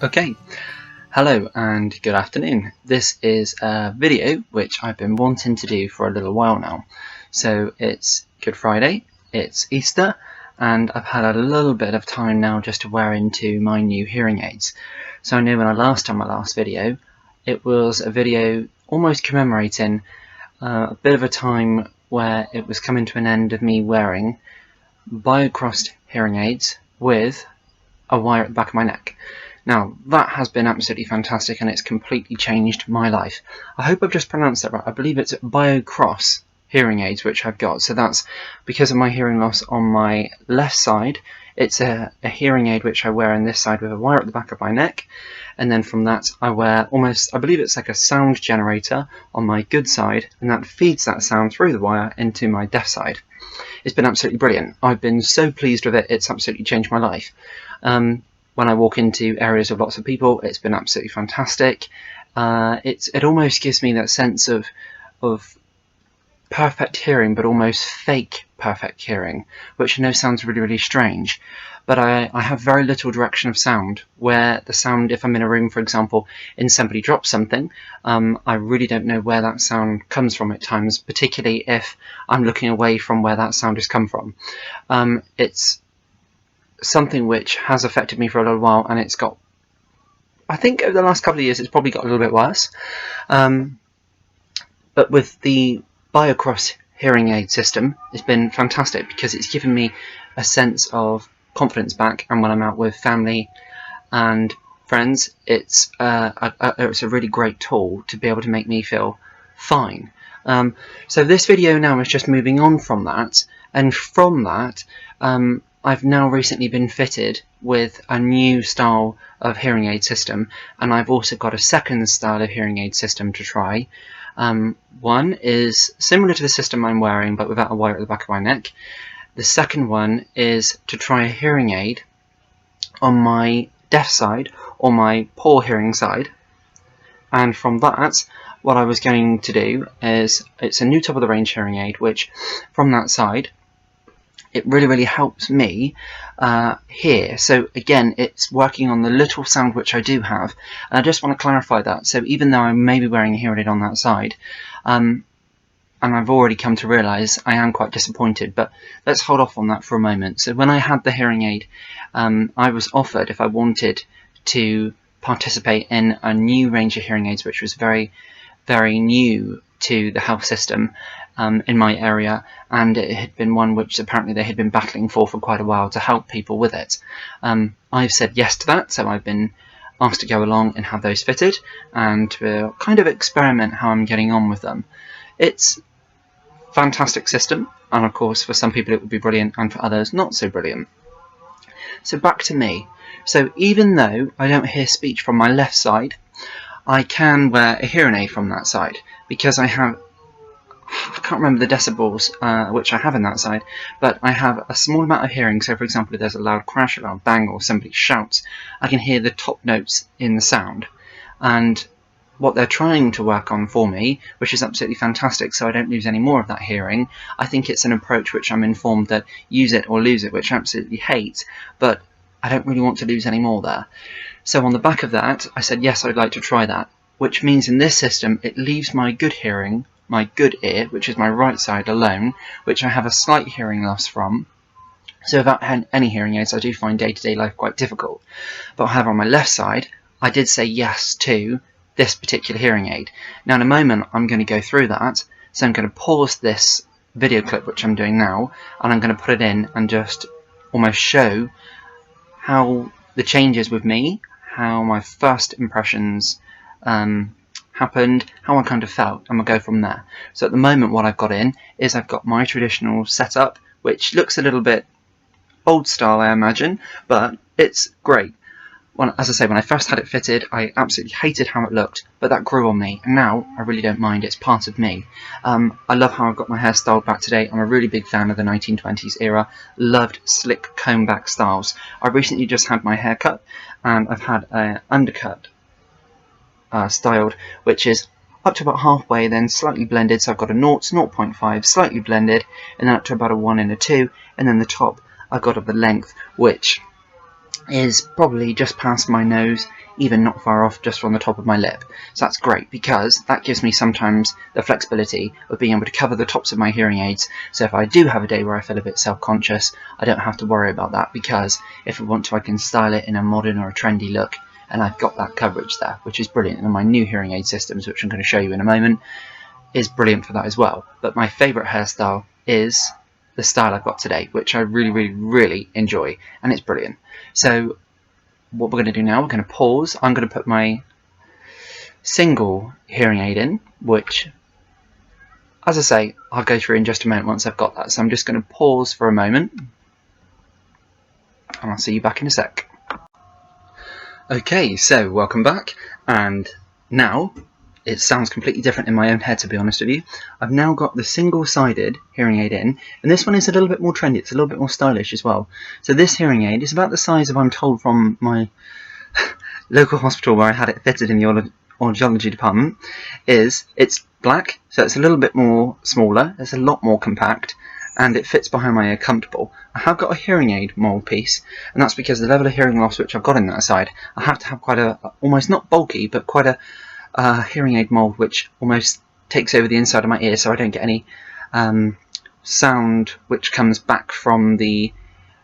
Okay, hello and good afternoon. This is a video which I've been wanting to do for a little while now. So it's Good Friday, it's Easter, and I've had a little bit of time now just to wear into my new hearing aids. So I know when I last done my last video, it was a video almost commemorating a bit of a time where it was coming to an end of me wearing BioCrossed hearing aids with a wire at the back of my neck. Now, that has been absolutely fantastic and it's completely changed my life. I hope I've just pronounced that right. I believe it's BioCross hearing aids which I've got. So that's because of my hearing loss on my left side. It's a hearing aid which I wear on this side with a wire at the back of my neck. And then from that I wear I believe it's like a sound generator on my good side, and that feeds that sound through the wire into my deaf side. It's been absolutely brilliant. I've been so pleased with it, it's absolutely changed my life. When I walk into areas with lots of people, it's been absolutely fantastic. It almost gives me that sense of perfect hearing, but almost fake perfect hearing, which I know sounds really, really strange. But I have very little direction of sound, where the sound, if I'm in a room, for example, and somebody drops something, I really don't know where that sound comes from at times, particularly if I'm looking away from where that sound has come from. It's something which has affected me for a little while, and it's got, I think over the last couple of years, it's probably got a little bit worse. But with the BioCross hearing aid system, it's been fantastic because it's given me a sense of confidence back, and when I'm out with family and friends, it's a really great tool to be able to make me feel fine. So this video now is just moving on from that, and from that I've now recently been fitted with a new style of hearing aid system, and I've also got a second style of hearing aid system to try. One is similar to the system I'm wearing but without a wire at the back of my neck. The second one is to try a hearing aid on my deaf side or my poor hearing side, and from that what I was going to do is, it's a new top of the range hearing aid which from that side it really helps me hear. So again, it's working on the little sound which I do have, and I just want to clarify that. So even though I may be wearing a hearing aid on that side, and I've already come to realise I am quite disappointed, but let's hold off on that for a moment. So when I had the hearing aid, I was offered if I wanted to participate in a new range of hearing aids which was very new to the health system in my area, and it had been one which apparently they had been battling for quite a while to help people with it. I've said yes to that, so I've been asked to go along and have those fitted and to kind of experiment how I'm getting on with them. It's a fantastic system, and of course for some people it would be brilliant and for others not so brilliant. So back to me. So even though I don't hear speech from my left side, I can wear a hearing aid from that side because I can't remember the decibels which I have in that side, but I have a small amount of hearing. So for example, if there's a loud crash, a loud bang, or somebody shouts, I can hear the top notes in the sound. And what they're trying to work on for me, which is absolutely fantastic, so I don't lose any more of that hearing. I think it's an approach which I'm informed that use it or lose it, which I absolutely hate, but I don't really want to lose any more there. So on the back of that, I said yes, I'd like to try that, which means in this system it leaves my good hearing, my good ear, which is my right side alone, which I have a slight hearing loss from. So without any hearing aids, I do find day-to-day life quite difficult. But however, on my left side, I did say yes to this particular hearing aid. Now in a moment, I'm going to go through that, so I'm going to pause this video clip, which I'm doing now, and I'm going to put it in and just almost show how the changes with me, how my first impressions happened, how I kind of felt, and we'll go from there. So at the moment what I've got in is I've got my traditional setup, which looks a little bit old style I imagine, but it's great. As I say, when I first had it fitted I absolutely hated how it looked, but that grew on me, and now I really don't mind. It's part of me. I love how I've got my hair styled back today. I'm a really big fan of the 1920s era, loved slick comb back styles. I recently just had my hair cut and I've had an undercut styled, which is up to about halfway, then slightly blended, so I've got a 0.5 slightly blended, and then up to about a 1 and a 2, and then the top I got of the length, which is probably just past my nose, even not far off, just from the top of my lip. So that's great, because that gives me sometimes the flexibility of being able to cover the tops of my hearing aids, so if I do have a day where I feel a bit self-conscious, I don't have to worry about that, because if I want to, I can style it in a modern or a trendy look, and I've got that coverage there, which is brilliant. And my new hearing aid systems, which I'm going to show you in a moment, is brilliant for that as well. But my favourite hairstyle is the style I've got today, which I really enjoy, and it's brilliant. So what we're going to do now, we're going to pause. I'm going to put my single hearing aid in, which, as I say, I'll go through in just a moment once I've got that. So I'm just going to pause for a moment, and I'll see you back in a sec. Okay, so welcome back, and now it sounds completely different in my own head, to be honest with you. I've now got the single-sided hearing aid in, and this one is a little bit more trendy, it's a little bit more stylish as well. So this hearing aid is about the size of, I'm told from my local hospital where I had it fitted in the audiology department, it's black, so it's a little bit more smaller, it's a lot more compact, and it fits behind my ear comfortable. I have got a hearing aid mould piece, and that's because the level of hearing loss which I've got in that side, I have to have quite a, almost not bulky, but quite a hearing aid mould which almost takes over the inside of my ear, so I don't get any sound which comes back from the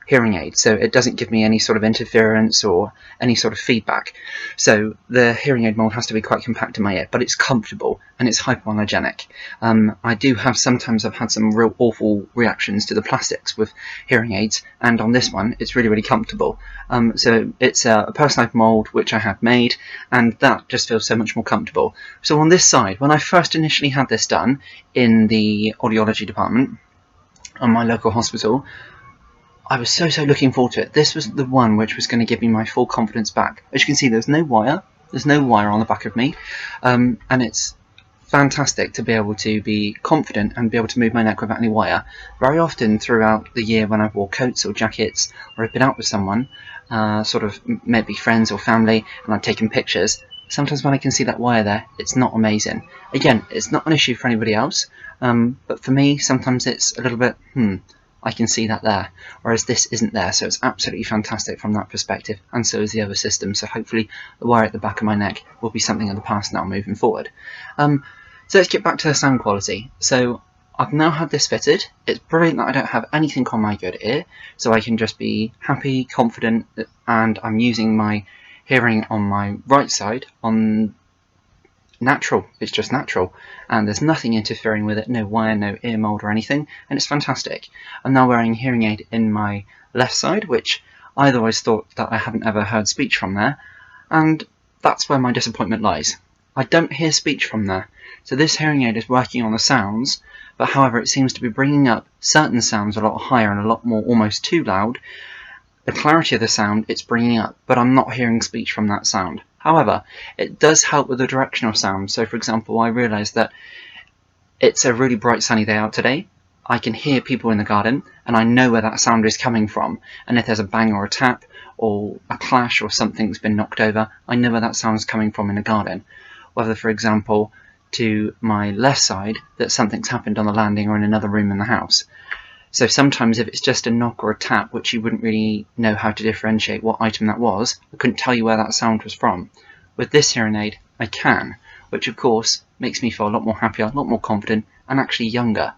hearing aid, so it doesn't give me any sort of interference or any sort of feedback. So the hearing aid mold has to be quite compact in my ear, but it's comfortable and it's hypoallergenic. I do have, sometimes I've had some real awful reactions to the plastics with hearing aids, and on this one it's really comfortable. So it's a personalised mold which I have made, and that just feels so much more comfortable. So on this side, when I first initially had this done in the audiology department on my local hospital, I was so looking forward to it. This was the one which was going to give me my full confidence back. As you can see, there's no wire on the back of me, and it's fantastic to be able to be confident and be able to move my neck without any wire. Very often throughout the year when I've wore coats or jackets, or I've been out with someone, sort of maybe friends or family, and I've taken pictures, sometimes when I can see that wire there, it's not amazing. Again, it's not an issue for anybody else, but for me, sometimes it's a little bit, I can see that there, whereas this isn't there, so it's absolutely fantastic from that perspective, and so is the other system. So hopefully the wire at the back of my neck will be something of the past now moving forward. So let's get back to the sound quality. So I've now had this fitted. It's brilliant that I don't have anything on my good ear, so I can just be happy, confident, and I'm using my hearing on my right side on natural. It's just natural, and there's nothing interfering with it, no wire, no ear mold or anything, and it's fantastic. I'm now wearing a hearing aid in my left side, which I always thought that I haven't ever heard speech from there, and that's where my disappointment lies. I don't hear speech from there. So this hearing aid is working on the sounds, but however it seems to be bringing up certain sounds a lot higher and a lot more almost too loud. The clarity of the sound it's bringing up, but I'm not hearing speech from that sound. However, it does help with the directional sound. So for example, I realised that it's a really bright sunny day out today. I can hear people in the garden, and I know where that sound is coming from. And if there's a bang or a tap, or a clash, or something's been knocked over, I know where that sound is coming from in the garden. Whether, for example, to my left side, that something's happened on the landing or in another room in the house. So sometimes if it's just a knock or a tap, which you wouldn't really know how to differentiate what item that was, I couldn't tell you where that sound was from. With this hearing aid, I can, which of course makes me feel a lot more happier, a lot more confident, and actually younger.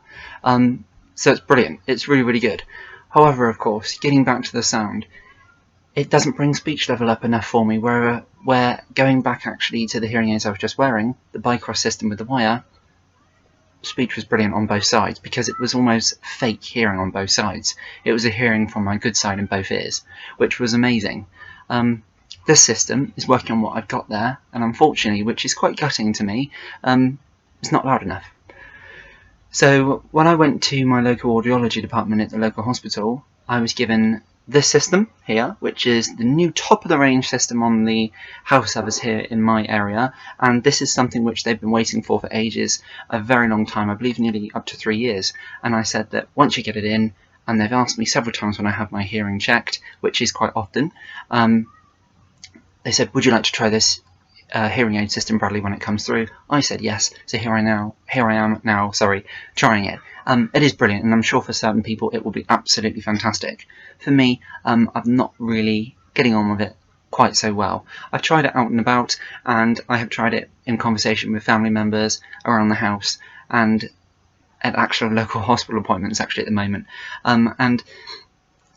So it's brilliant. It's really good. However, of course, getting back to the sound, it doesn't bring speech level up enough for me, where going back actually to the hearing aids I was just wearing, the Bicross system with the wire, speech was brilliant on both sides, because it was almost fake hearing on both sides. It was a hearing from my good side in both ears, which was amazing. This system is working on what I've got there, and unfortunately, which is quite gutting to me, it's not loud enough. So when I went to my local audiology department at the local hospital, I was given this system here, which is the new top-of-the-range system on the house others here in my area, and this is something which they've been waiting for ages, a very long time, I believe nearly up to 3 years, and I said that once you get it in, and they've asked me several times when I have my hearing checked, which is quite often, they said, would you like to try this hearing aid system, Bradley, when it comes through? I said yes, so here I am now, trying it. It is brilliant, and I'm sure for certain people it will be absolutely fantastic. For me, I've not really getting on with it quite so well. I've tried it out and about, and I have tried it in conversation with family members around the house and at actual local hospital appointments actually at the moment, and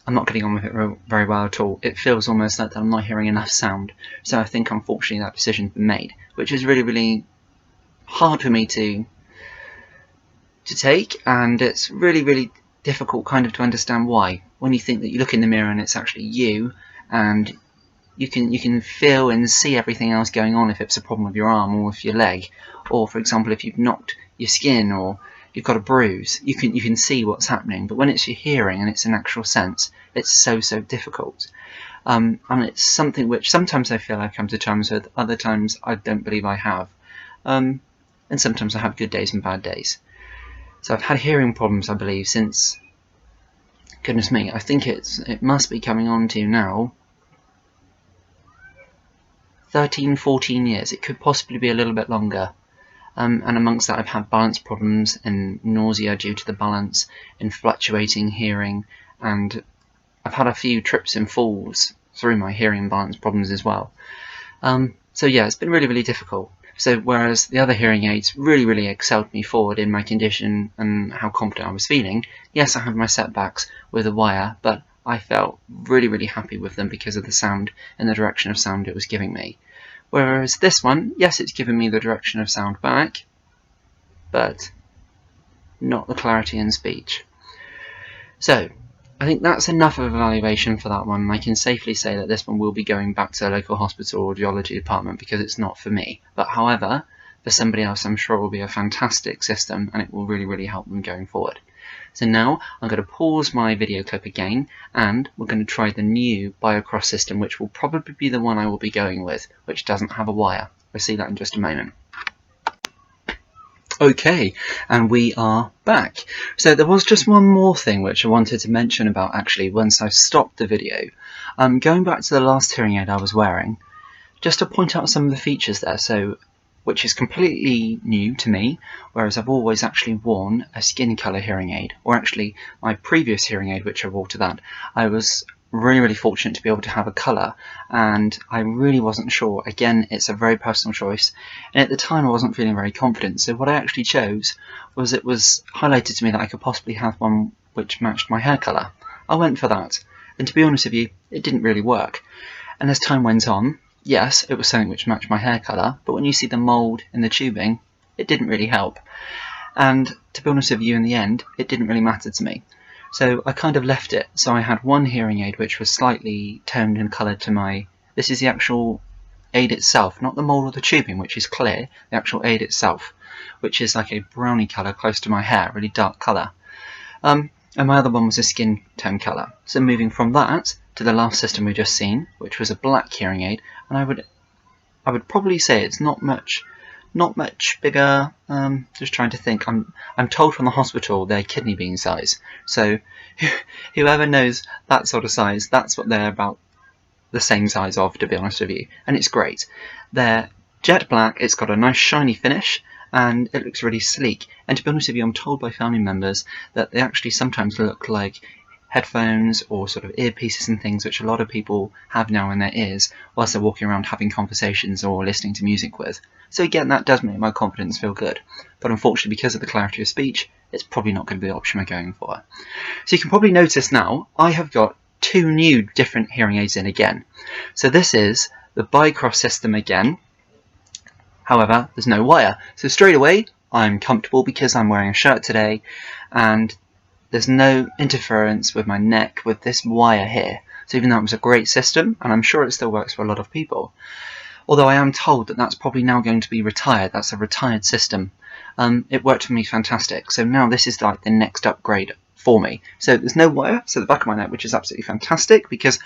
I'm not getting on with it very well at all. It feels almost like that I'm not hearing enough sound, so I think unfortunately that decision's been made, which is really, really hard for me to take, and it's really, really difficult kind of to understand why, when you think that you look in the mirror and it's actually you, and you can feel and see everything else going on, if it's a problem with your arm or with your leg, or for example if you've knocked your skin or you've got a bruise, you can see what's happening. But when it's your hearing and it's an actual sense, it's so difficult, and it's something which sometimes I feel I've come to terms with, other times I don't believe I have, and sometimes I have good days and bad days. So I've had hearing problems, I believe, since, goodness me, I think it must be coming on to now 13-14 years. It could possibly be a little bit longer. And amongst that I've had balance problems and nausea due to the balance and fluctuating hearing, and I've had a few trips and falls through my hearing balance problems as well. So yeah, it's been really, really difficult. So whereas the other hearing aids really, really excelled me forward in my condition and how confident I was feeling, yes, I had my setbacks with the wire, but I felt really, really happy with them because of the sound and the direction of sound it was giving me. Whereas this one, yes, it's given me the direction of sound back, but not the clarity in speech. So I think that's enough of evaluation for that one. I can safely say that this one will be going back to the local hospital audiology department because it's not for me. But however, for somebody else, I'm sure it will be a fantastic system and it will really, really help them going forward. So now I'm going to pause my video clip again, and we're going to try the new BioCross system, which will probably be the one I will be going with, which doesn't have a wire. We'll see that in just a moment. Okay, and we are back. So there was just one more thing which I wanted to mention about actually once I stopped the video. Going back to the last hearing aid I was wearing, just to point out some of the features there, so which is completely new to me, whereas I've always actually worn a skin colour hearing aid, or actually my previous hearing aid which I wore to that, I was really, really fortunate to be able to have a colour, and I really wasn't sure. Again, it's a very personal choice, and at the time I wasn't feeling very confident, so what I actually chose was, it was highlighted to me that I could possibly have one which matched my hair colour. I went for that, and to be honest with you, it didn't really work. And as time went on, yes, it was something which matched my hair colour, but when you see the mould in the tubing, it didn't really help. And to be honest with you, in the end, it didn't really matter to me. So I kind of left it. So I had one hearing aid which was slightly toned and coloured to my... This is the actual aid itself, not the mould or the tubing, which is clear, the actual aid itself, which is like a browny colour close to my hair, really dark colour. And my other one was a skin tone colour. So moving from that to the last system we just seen, which was a black hearing aid, and I would probably say it's not much bigger. Just trying to think. I'm told from the hospital they're kidney bean size. So whoever knows that sort of size, that's what they're about the same size of, to be honest with you. And it's great. They're jet black. It's got a nice shiny finish, and it looks really sleek. And to be honest with you, I'm told by family members that they actually sometimes look like headphones or sort of earpieces and things which a lot of people have now in their ears whilst they're walking around having conversations or listening to music with. So again, that does make my confidence feel good. But unfortunately, because of the clarity of speech, it's probably not going to be the option we're going for. So you can probably notice now, I have got two new different hearing aids in again. So this is the BioCross system again. However, there's no wire. So straight away, I'm comfortable because I'm wearing a shirt today, and there's no interference with my neck with this wire here. So even though it was a great system, and I'm sure it still works for a lot of people, although I am told that that's probably now going to be retired, that's a retired system, it worked for me fantastic. So now this is like the next upgrade for me. So there's no wire, so the back of my neck, which is absolutely fantastic, because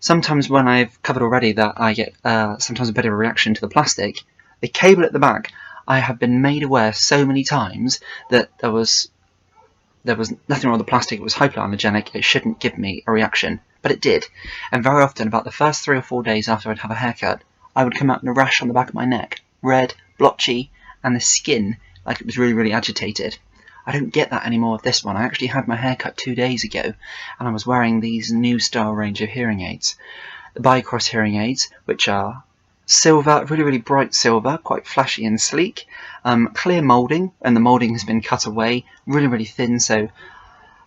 sometimes when I've covered already that I get sometimes a bit of a reaction to the plastic, the cable at the back, I have been made aware so many times that there was nothing wrong with the plastic, it was hypoallergenic, it shouldn't give me a reaction, but it did. And very often, about the first 3 or 4 days after I'd have a haircut, I would come out in a rash on the back of my neck, red, blotchy, and the skin like it was really, really agitated. I don't get that anymore with this one. I actually had my haircut 2 days ago, and I was wearing these new style range of hearing aids. the Biocross hearing aids, which are silver, really, really bright silver, quite flashy and sleek, clear moulding, and the moulding has been cut away, really, really thin, so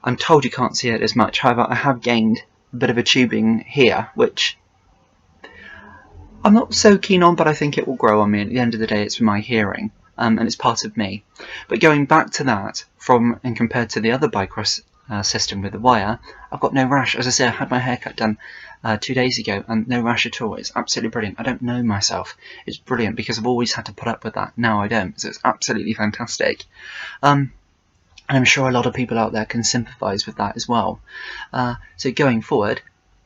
I'm told you can't see it as much. However, I have gained a bit of a tubing here, which I'm not so keen on, but I think it will grow on me. At the end of the day, it's for my hearing, and it's part of me. But going back to that, and compared to the other Biocross system with the wire, I've got no rash. As I say, I had my haircut done 2 days ago, and no rash at all. It's absolutely brilliant. I don't know myself. It's brilliant because I've always had to put up with that. Now I don't, so it's absolutely fantastic. And I'm sure a lot of people out there can sympathise with that as well. So going forward,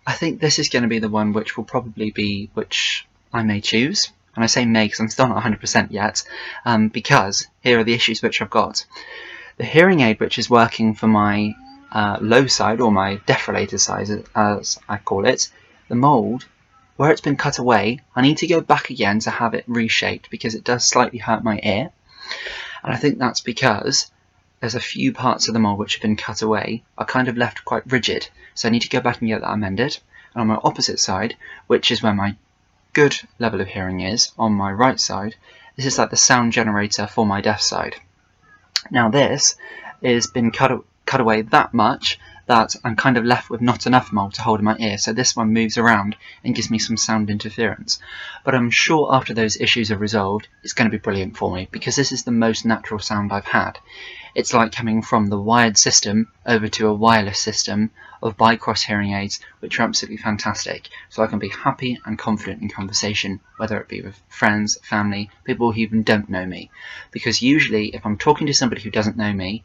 I think this is going to be the one which will probably be which I may choose. And I say may because I'm still not 100% yet, because here are the issues which I've got. The hearing aid which is working for my low side, or my defibrillator side as I call it, the mould, where it's been cut away, I need to go back again to have it reshaped because it does slightly hurt my ear. And I think that's because there's a few parts of the mould which have been cut away are kind of left quite rigid, so I need to go back and get that amended. And on my opposite side, which is where my good level of hearing is, on my right side, this is like the sound generator for my deaf side. Now this has been cut away that much that I'm kind of left with not enough mould to hold in my ear, so this one moves around and gives me some sound interference. But I'm sure after those issues are resolved, it's going to be brilliant for me, because this is the most natural sound I've had. It's like coming from the wired system over to a wireless system of Biocross hearing aids, which are absolutely fantastic, so I can be happy and confident in conversation, whether it be with friends, family, people who even don't know me. Because usually, if I'm talking to somebody who doesn't know me,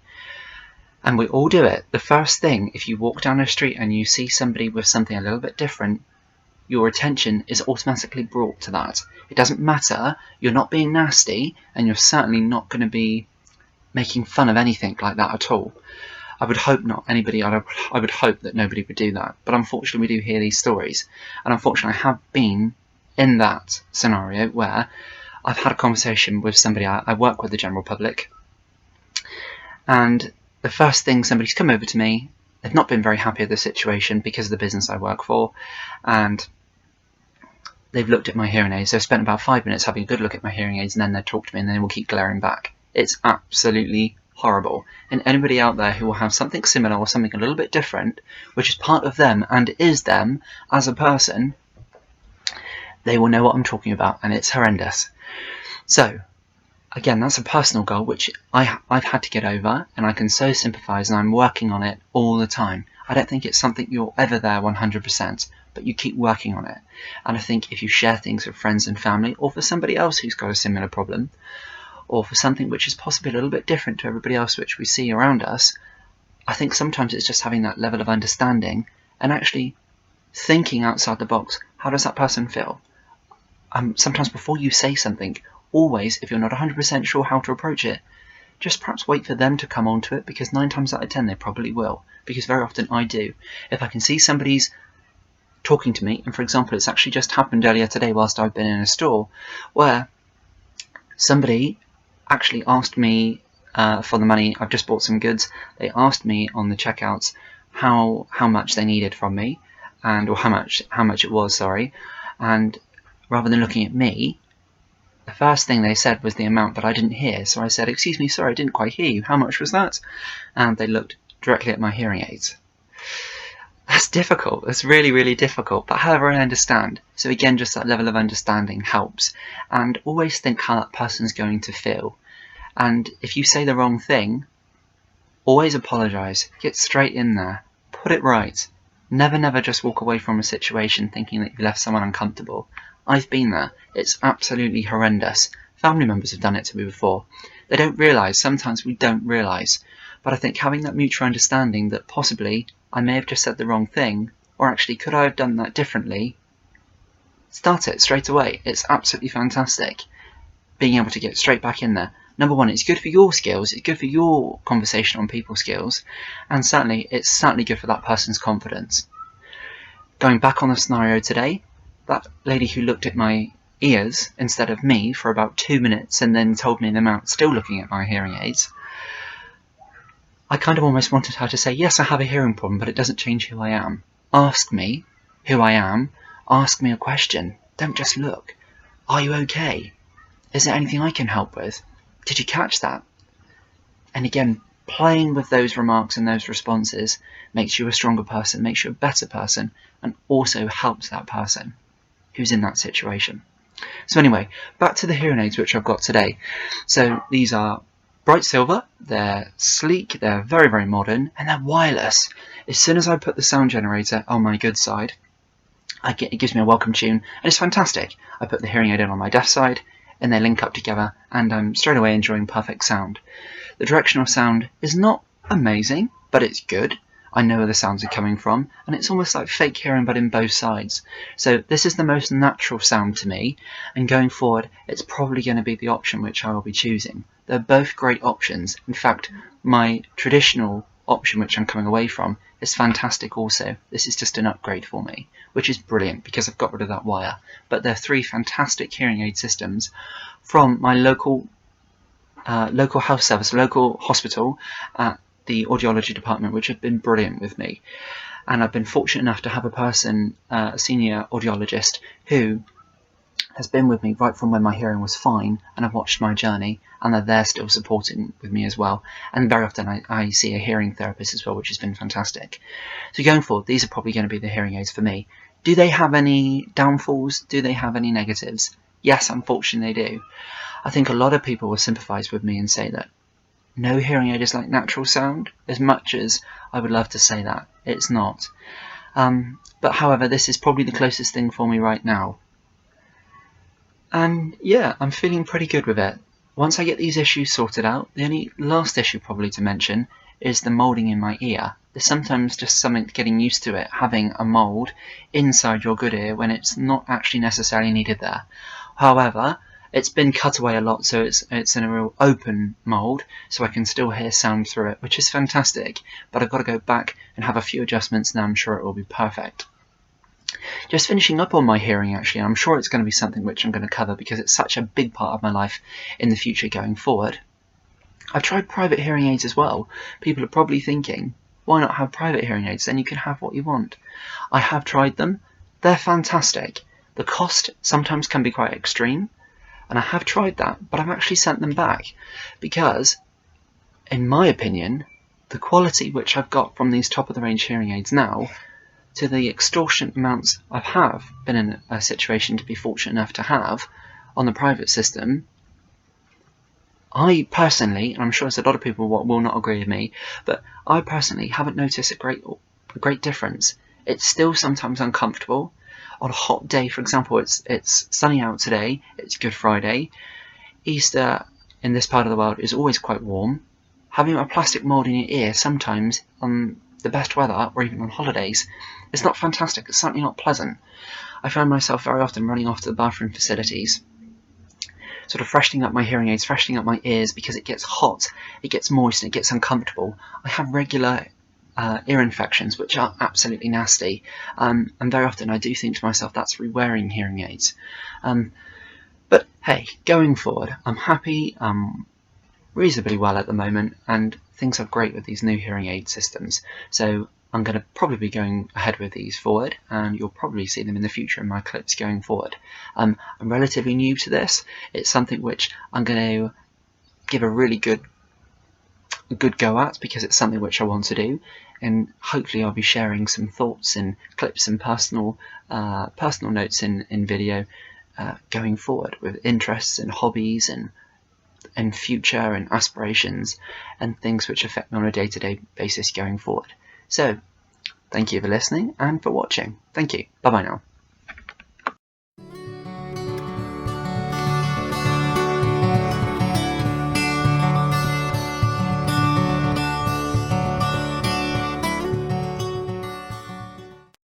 and we all do it, the first thing, if you walk down the street and you see somebody with something a little bit different, your attention is automatically brought to that. It doesn't matter, you're not being nasty, and you're certainly not going to be making fun of anything like that at all. I would hope not. I would hope that nobody would do that. But unfortunately we do hear these stories. And unfortunately I have been in that scenario where I've had a conversation with somebody. I work with the general public, and the first thing, somebody's come over to me, they've not been very happy with the situation because of the business I work for, and they've looked at my hearing aids. They've spent about 5 minutes having a good look at my hearing aids, and then they talk to me and then they will keep glaring back. It's absolutely horrible. And anybody out there who will have something similar or something a little bit different, which is part of them and is them as a person, they will know what I'm talking about, and it's horrendous. So again, that's a personal goal which I've had to get over, and I can so sympathise, and I'm working on it all the time. I don't think it's something you're ever there 100%, but you keep working on it. And I think if you share things with friends and family, or for somebody else who's got a similar problem, or for something which is possibly a little bit different to everybody else which we see around us, I think sometimes it's just having that level of understanding and actually thinking outside the box. How does that person feel? Sometimes before you say something, always, if you're not 100% sure how to approach it, just perhaps wait for them to come onto it, because 9 times out of 10 they probably will, because very often I do. If I can see somebody's talking to me, and for example it's actually just happened earlier today whilst I've been in a store, where somebody actually asked me for the money. I've just bought some goods. They asked me on the checkouts how much they needed from me, or how much it was, sorry, and rather than looking at me, the first thing they said was the amount, but I didn't hear. So I said, "Excuse me, sorry, I didn't quite hear you. How much was that?" And they looked directly at my hearing aids. That's difficult. That's really, really difficult. But however, I understand. So again, just that level of understanding helps. And always think how that person's going to feel. And if you say the wrong thing, always apologise. Get straight in there. Put it right. Never, never just walk away from a situation thinking that you left someone uncomfortable. I've been there. It's absolutely horrendous. Family members have done it to me before. They don't realise. Sometimes we don't realise. But I think having that mutual understanding that possibly I may have just said the wrong thing, or actually could I have done that differently, start it straight away. It's absolutely fantastic. Being able to get straight back in there. Number one, it's good for your skills, it's good for your conversation on people skills, and certainly it's certainly good for that person's confidence. Going back on the scenario today, that lady who looked at my ears instead of me for about 2 minutes and then told me the amount, still looking at my hearing aids, I kind of almost wanted her to say, yes, I have a hearing problem, but it doesn't change who I am. Ask me who I am, Ask me a question. Don't just look. Are you okay? Is there anything I can help with? Did you catch that? And again, playing with those remarks and those responses makes you a stronger person, makes you a better person, and also helps that person who's in that situation. So anyway, back to the hearing aids which I've got today. So these are bright silver, they're sleek, they're very, very modern, and they're wireless. As soon as I put the sound generator on my good side, it gives me a welcome tune, and it's fantastic. I put the hearing aid in on my deaf side, and they link up together, and I'm straight away enjoying perfect sound. The directional sound is not amazing, but it's good. I know where the sounds are coming from, and it's almost like fake hearing but in both sides. So this is the most natural sound to me, and going forward it's probably going to be the option which I will be choosing. They're both great options. In fact, my traditional option which I'm coming away from is fantastic also. This is just an upgrade for me, which is brilliant because I've got rid of that wire. But they're three fantastic hearing aid systems from my local health service, local hospital at the audiology department, which have been brilliant with me. And I've been fortunate enough to have a person, a senior audiologist, who has been with me right from when my hearing was fine, and I've watched my journey, and they're there still supporting with me as well. And very often I see a hearing therapist as well, which has been fantastic. So going forward, these are probably going to be the hearing aids for me. Do they have any downfalls? Do they have any negatives? Yes, unfortunately they do. I think a lot of people will sympathise with me and say that no hearing aid is like natural sound. As much as I would love to say that, it's not. But however, this is probably the closest thing for me right now. And yeah, I'm feeling pretty good with it. Once I get these issues sorted out, the only last issue probably to mention is the moulding in my ear. There's sometimes just something getting used to it, having a mould inside your good ear when it's not actually necessarily needed there. However, it's been cut away a lot, so it's in a real open mould, so I can still hear sound through it, which is fantastic. But I've got to go back and have a few adjustments, and I'm sure it will be perfect. Just finishing up on my hearing, actually, I'm sure it's going to be something which I'm going to cover because it's such a big part of my life in the future going forward. I've tried private hearing aids as well. People are probably thinking, why not have private hearing aids? Then you can have what you want. I have tried them. They're fantastic. The cost sometimes can be quite extreme, and I have tried that, but I've actually sent them back because, in my opinion, the quality which I've got from these top-of-the-range hearing aids now to the extortionate amounts I have been in a situation to be fortunate enough to have on the private system, I personally, and I'm sure there's a lot of people will not agree with me, but I personally haven't noticed a great difference. It's still sometimes uncomfortable. On a hot day, for example, it's sunny out today, it's Good Friday. Easter in this part of the world is always quite warm. Having a plastic mould in your ear sometimes on the best weather, or even on holidays, it's not fantastic. It's certainly not pleasant. I find myself very often running off to the bathroom facilities, sort of freshening up my hearing aids, freshening up my ears, because it gets hot, it gets moist, and it gets uncomfortable. I have regular ear infections, which are absolutely nasty, and very often I do think to myself, that's re-wearing hearing aids. But hey, going forward, I'm happy, reasonably well at the moment, and things are great with these new hearing aid systems. So I'm going to probably be going ahead with these forward, and you'll probably see them in the future in my clips going forward. I'm relatively new to this. It's something which I'm going to give a really good go at because it's something which I want to do, and hopefully I'll be sharing some thoughts and clips and personal notes in video going forward, with interests and hobbies and future and aspirations and things which affect me on a day-to-day basis going forward. So, thank you for listening and for watching. Thank you. Bye-bye now.